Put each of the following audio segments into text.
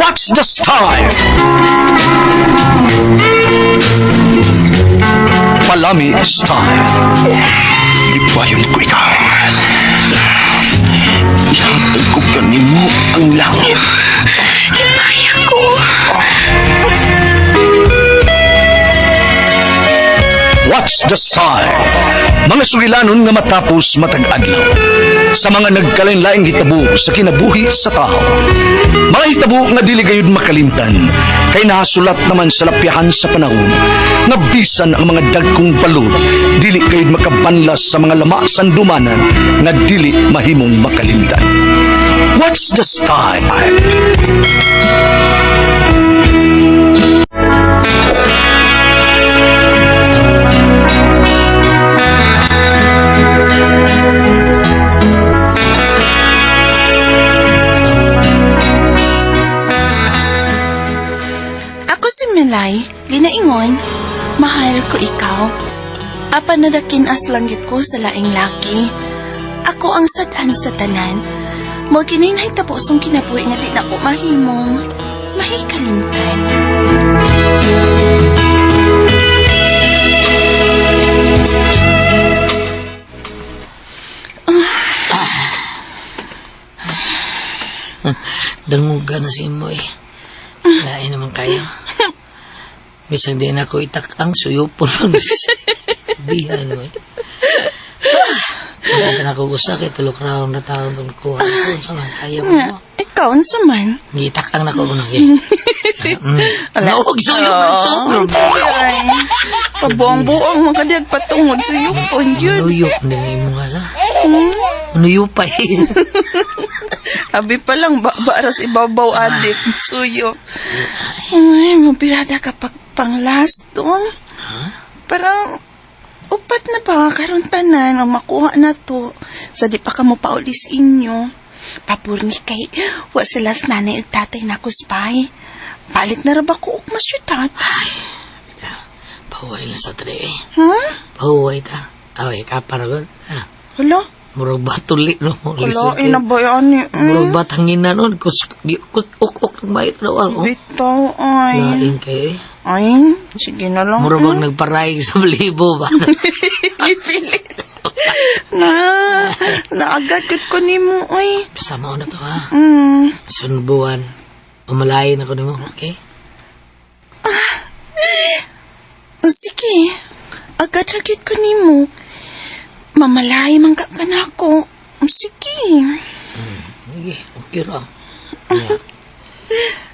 What's the style? Palami style. Ipayon ko ikaw. Ihatag ko kanimo ang langit. Kaya ko. What's the style? Mga sugilanon nga matapos matag-adlaw. Sa mga nagkalain-laing hitabo sa kinabuhi sa tao. Mga hitabo nga dili gayud makalimtan, kay nasulat naman sa lapyahan sa panahon, nga bisan ang mga dagkong balod, dili gayud makabanlas sa mga lama sandumanan, nga dili mahimong makalimtan. What's the style? Milay, linaingon, mahal ko ikaw. Apa nadakin as langgit ko sa laing laki. Ako ang sad-an sa tanan. Mo gininhay tapos ang kinabuhi nga di na ko mahimong mahikalimtan. Danguga na si Moy. Lain naman kayo. Bisang din ako itakang suyupon ng bihan mo. Pagkatan ako usakit, tulok raon na taon itong kuha ko. Sama, kaya mo. Ikaw, sa man? Itakang na ko ko nang Nauwag suyupon. Pabuang-buang makadag patungod suyupon yun. Manuyop, hindi mo nga sa. Manuyupay. Abi pa lang, baras ibabaw adik, suyop. Ay, mabirada ka pang-last doon. Parang, upat na pa, karon tanan, ang makuha na to. Sa di pa ka mo paulis inyo. Papurni kay, wa sila nanay at tatay na kuspay. Palit na raba ko, masyutat. Ay, pahuway lang sa tre eh. Huh? Pahuway ta. Away, kaparagon. Hala? Murag batuli no. Hala, inabayan ni. Murag batangin na nun. Uk-uk ng bayit na wala. Bitaw, ay. Lain kayo eh. Ay, sige na lang. Murag bang nagparayig sa balibo ba? Ipilit. Naagad ko ni mo, ay. Basta mo na to ha. Sunubuan. Umalayin ako ni mo, okay? Sige. Agad ragit ko ni mo. Mamalay man ka na ako. Sige. Sige, okay ra.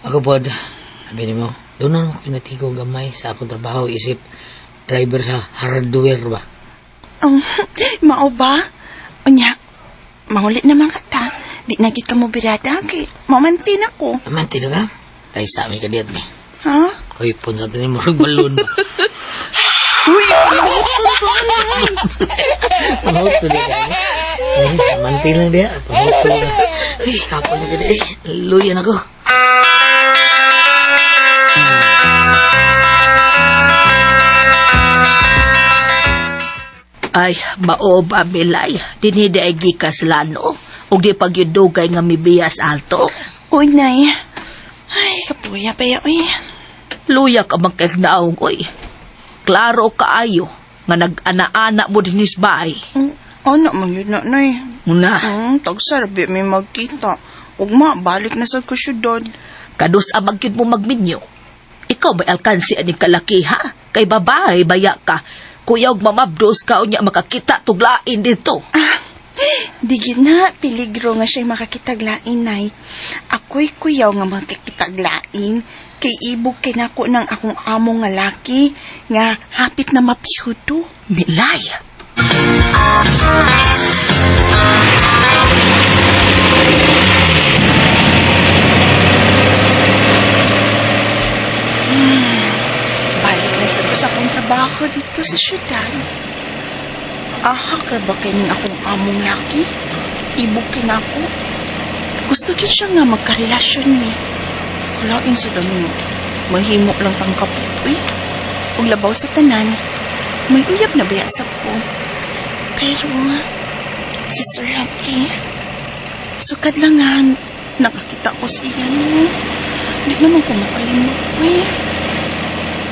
Ako po, sabi ni mo, doon na ako pinatigo gamay sa akong trabaho, isip driver sa hardware ba? Mao ba? Unya, mangulit naman ka ta. Di nagit ka mo birada, kay mamantin ako. Mamantin na ka? Tayo sa amin ka diyan, me. Ha? Hoy, punsa tayo mo rin balon ba? Uy, Pahuto din ka. Mamantin lang diya. Pahuto na. Ay, kapal na ka diya. Luyan ako. Ay, mao ba Milay? Dinidi ay gikas lano. Ug di pagyudugay nga mibiyas alto. uy, nay. Ay, kapuya pa ya, uy. Luya ka magkagnaong, oy. Klaro kaayo nga nag-ana-ana mo din isbay. Ano man yun na, nay. Muna, Tagsarbi may magkita. Ugma, balik na sa kasyudad. kadus amag yun mo magminyo. Ikaw may alkansi aning kalaki, ha? Kay babae, baya ka. Kuya og mamabdos ka unya makakita tuglain dito. Di na, peligro nga siya'y makakitaglain, nay. Ako'y kuyaw nga makakitaglain. Kay ibog kinako ng akong among nga laki nga hapit na mapihudo. Milay. Balik na sa akong trabaho dito sa syudad. Ahak ra ba kaning akong among laki? Ibog kinako. Gusto gid siya nga magkarelasyon ni. Kulain sila mo. Mahimo lang tang kapit, uy. Ug labaw sa tanan, may uyab na baya sa ko. Pero, si Sir Henry, sukad lang nga nakakita ko siya, no? naman ko makalimot, uy.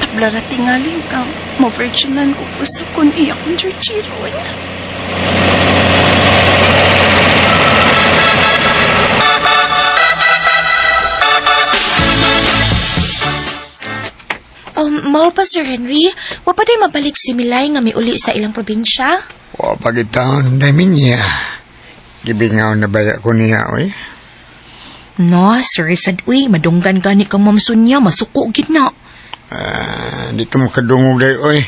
Tablara tingaling ka, mo-virginan ko sa kun iya kong Georgiron. Mao pa, Sir Henry? Wa pa day mabalik si Milay nga miuli sa ilang probinsya? O pagitaon namin niya. Gibingaw na baya ko niya, oy. No, Sir Sad, uy, madunggan gani kang mamsun niya, masuko gid na. Dito mo kadungog day, oy.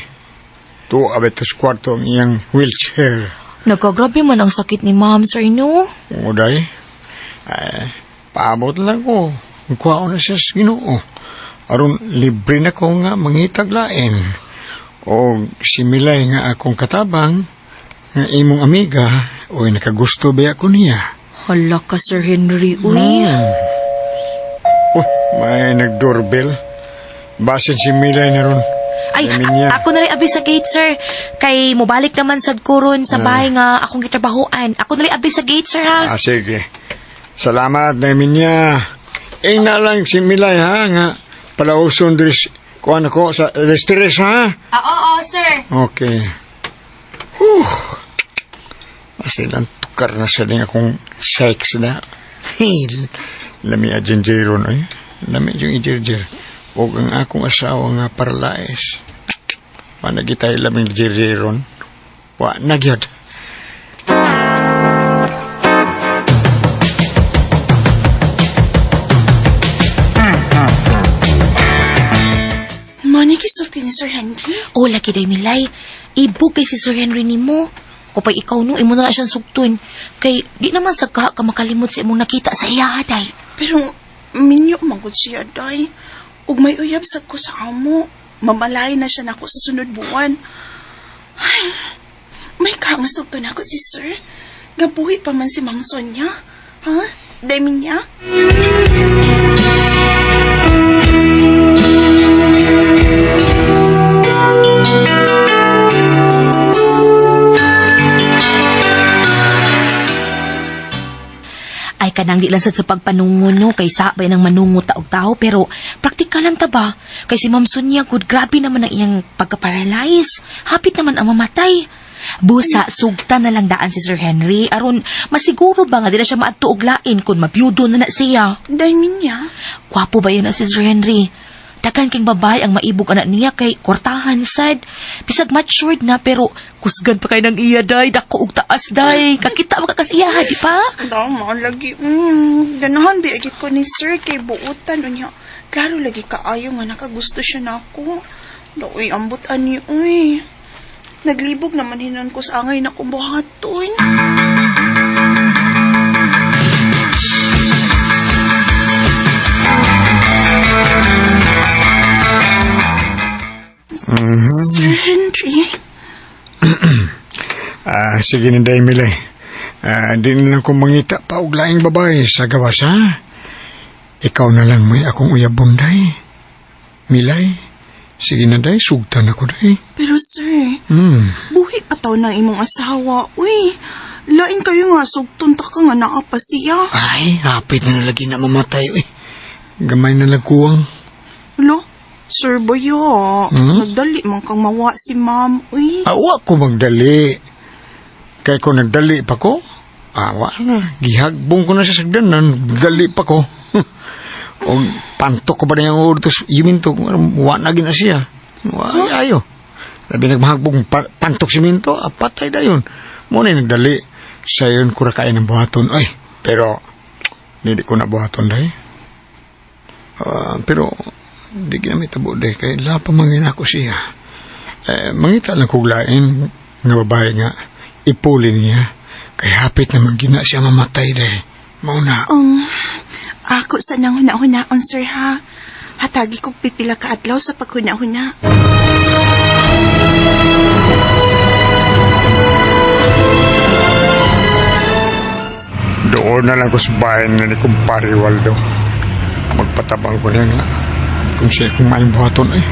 Tuwa abet sa kwarto ang iyang wheelchair. Nagkagrabe man ang sakit ni Ma'am, Sir, no? O day. Paabot lang ko. Kuha na siya sa Ginoo. Aron libre na ko nga mangitaglain. O si Milay nga akong katabang, nga imong amiga, oy nakagusto ba ako niya. Hala ka, Sir Henry, uy. May nag-doorbell. Basin si Milay na ron. Ay, Dami niya. ako na abi sa gate, sir. Kay mobalik naman sad kuron sa bahay nga akong gitrabahoan. Ako na abi sa gate, sir, ha? Sige. Salamat, namin niya. Na lang si Milay, ha, nga palauson dris, kuhan ako sa restaurant, ha? Oo, sir. Okay. Kasi lang tukar na sa din akong sex na. Hey, lami a jinjeron, ay. Lami yung ijerjer. O ang akong asawa nga paralaes. Panagitay laming jinjeron. Wa, nagyad. Mani kisulti ni Sir Henry? O, laki day Milay. Ibog kay si Sir Henry ni mo. Kapag ikaw no, imo na siyang sugtun. Kay di naman sa ka makalimot sa imong nakita sa iya, day. Pero minyo magod siya, day. Ug may uyab sad ko sa amo. Mamalay na siya nako sa sunod buwan. Ay, may kangasugto na ako si Sir. Gabuhi pa man si Mang Sonia. Ha? Demi niya? Ay, kanang di lang sad sa pagpanungon no, kay sabay ng manungo taog tao, pero praktikal lang ta ba? Kay si Ma'am Sonia, good, grabe naman ang iyang pagka-paralyze. Hapit naman ang mamatay. Busa, sugta na lang daan si Sir Henry, aron masiguro ba nga di na siya maadto og lain kung mabiyudo na siya. Demi niya? Kwapo ba yun na si Sir Henry? Dagan king babae ang maibog anak niya kay kwartahan sad. Bisag matured na pero kusgan pa kay ng iya day, dako og taas day. Kakita makakasiya, di pa? Dama lagi. Ganahan biagit ko ni Sir kay buutan unya. Klaro lagi kaayo nga nakagusto siya nako. Daoy ambot ani uy. Naglibog naman hinon ko sa angay na kong buhaton. Sir Henry? Sige na day, Milay. Di na lang kong mangita pa og laing babae sa gawas, ha? Ikaw na lang may akong uyabon, day. Milay, sige na day, sugtan ako, day. Pero sir, buhi pa taon ng imong asawa. Uy, lain kayo nga sugton ta ka nga naa pa siya. Ay, hapit na lagi na mamatay, uy. Gamay na lang kuwang. Lo, Sir Boyo, nagdali man kang mawa si ma'am. Uy, Awa ko magdali. Kaya ko nagdali pa ko. Awa na. Gihagbong ko na sa sagdanan. Nagdali pa ko. O pantok ko ba na yung urtos. Yiminto. Wa na gina siya. Ayo. Labi nagmahagbong pantok si Minto. Patay na yun. Muna nagdali. Sa yun ko rakain ng buhaton. Ay, pero hindi ko na buhaton dahi. Pero di ginamit tabo dahi. Kaya lapa mangin ako siya. Mangita lang kuglain nga babae nga. Ipuli niya. Kaya hapit naman gina siya mamatay dahi. Mauna. ako sa nang huna-hunaon, sir, ha? Hatagi ko pipila ka adlaw sa paghuna-huna. Doon na lang ko sa bahay na ni Kumpare Waldo. Magpatabang ko niya nga. Kung siya kung maing buhaton ay.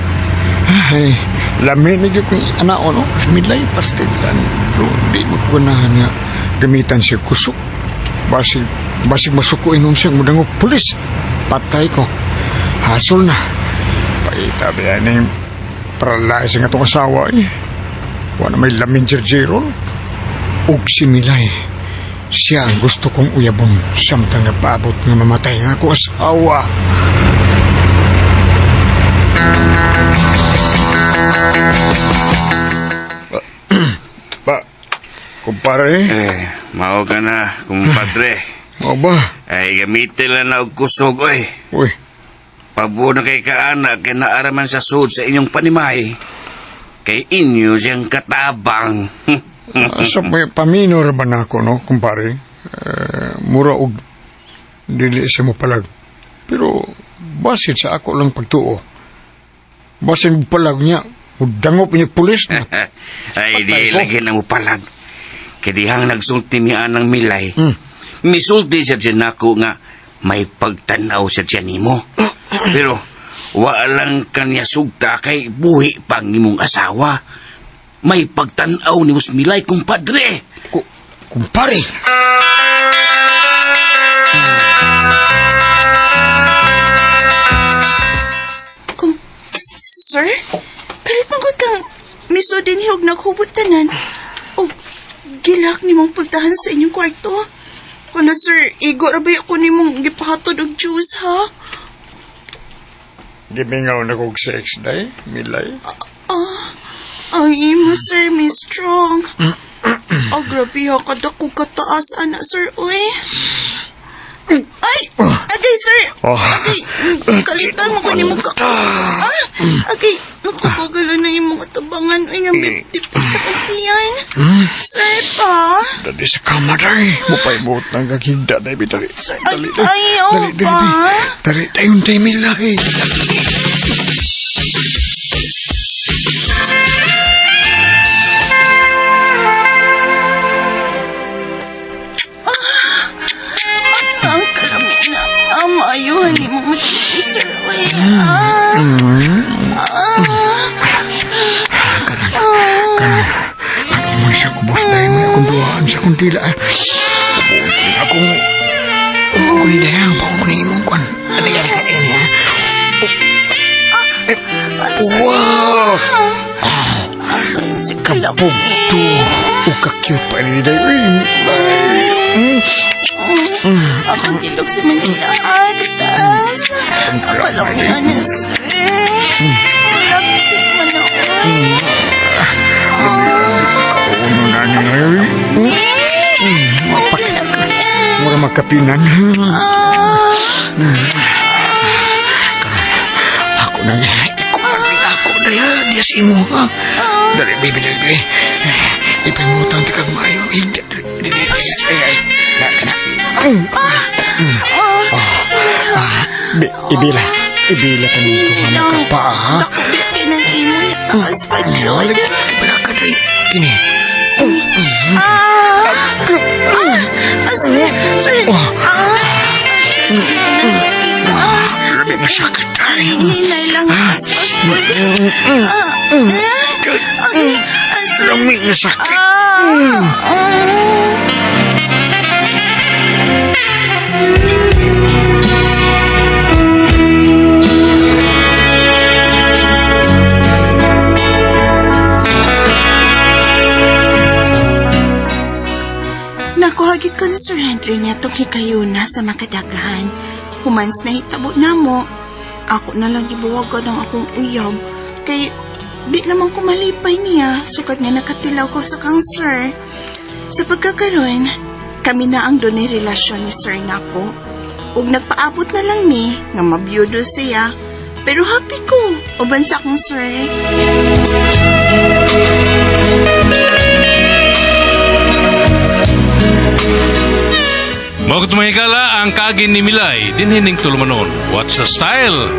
Ay, lamin na yung anak o no. Milay pastilan. Pero di magkunahan nga. Gamitan siya kusok. Basig masukuin nun siya. Mudangog pulis. Patay ko. Hasol na. Paita ba yan yung paralyzing atong asawa eh. Wala may lamin Jeron. Ug si Milay. Siya ang gusto kong uyabon samtang napaabot nga mamatay nga ako asawa. Ba, kumpare, Mao ka na, kumpadre. mo ba? Ay, gamitin lang na og kusog, oy. Uy, Pabo na kay kaana, kay naaraman sa sud sa inyong panimay. Kay inyo siyang katabang. asa may paminor ba na ako, no, kumpare? Mura og dili siya mo palag. Pero, basit sa ako lang pagtuo. Basit palag niya, udangop niya pulis na. Ay, di Patay ko. lagi na mo palag. Kay dihang nagsulti niya ng milay. Hmm. Misulti siya dyan ako nga may pagtanaw siya dyan nimo. Pero, walang kanya sugta kay buhi pang imong asawa. May pagtanaw ni Milay, kumpadre. Kumpare! Sir? Kalit magod kang miso din hiyog naghubot tanan. O, gilak ni mong puntahan sa inyong kwarto. Ano, sir, igo rabay ako ni mong gipahatod og juice, ha? Gimingaw na kong sex day, Milay. Ay, mo, sir, may strong. Grabe ha, kada ko kataas, anak, sir, uy. Ay! Agay, sir! Agay, kalitan mo ko ni mo ka... Agay, nakapagalan na yung mga tabangan. Uy, nga, biptip sa kantiyan. Sir, pa? Dali sa kamar ay. Mupay-buot ng kagigda na ibitali. Dali, ayaw pa. Dali, tayo tayo, Milay. Ang karami na. Ayuhan ni mo matindi, sir, uy. Ano mo siya kubos dahil may akong duhaan sa kundila. Akong dahil, bago ko na imong kwan. Ano yan? Wow! Kapugto. Ka-cute pa ni dahil. Ang kilog sa Manila. Katas. Akala mo yan, sir. Lagtik man ako. Kauno na niya. Okay naman yan. Mura magkapinan. Ako na nga. Ako na yan. Diyas imo ha. Dali, baby, dali. Ipimutang tikag maayo. Ay. Ibila ka nito. Ano ka pa ha? Nakubitin ang imo niya taas pa niyo. Wala ka tayo. Kini. Sir. Grabe masakit tayo. Hinay lang aspas po. Grabe masakit. Nakuhagit ko ni Sir Henry niya itong hikayuna sa makadagahan. Humans na hitabo na mo. Ako na lang gibuwagan ang akong uyab. Kay di naman ko malipay niya. Sukad nga nakatilaw ko sa kang Sir. Sa pagkakaroon, kami na ang doon relasyon ni Sir nako. Ug nagpaabot na lang ni nga mabiyudo siya. Pero happy ko. Uban sa akong Sir. Mga kutumahigala ang kagin ni Milay, dinhining tulumanon. What's the style?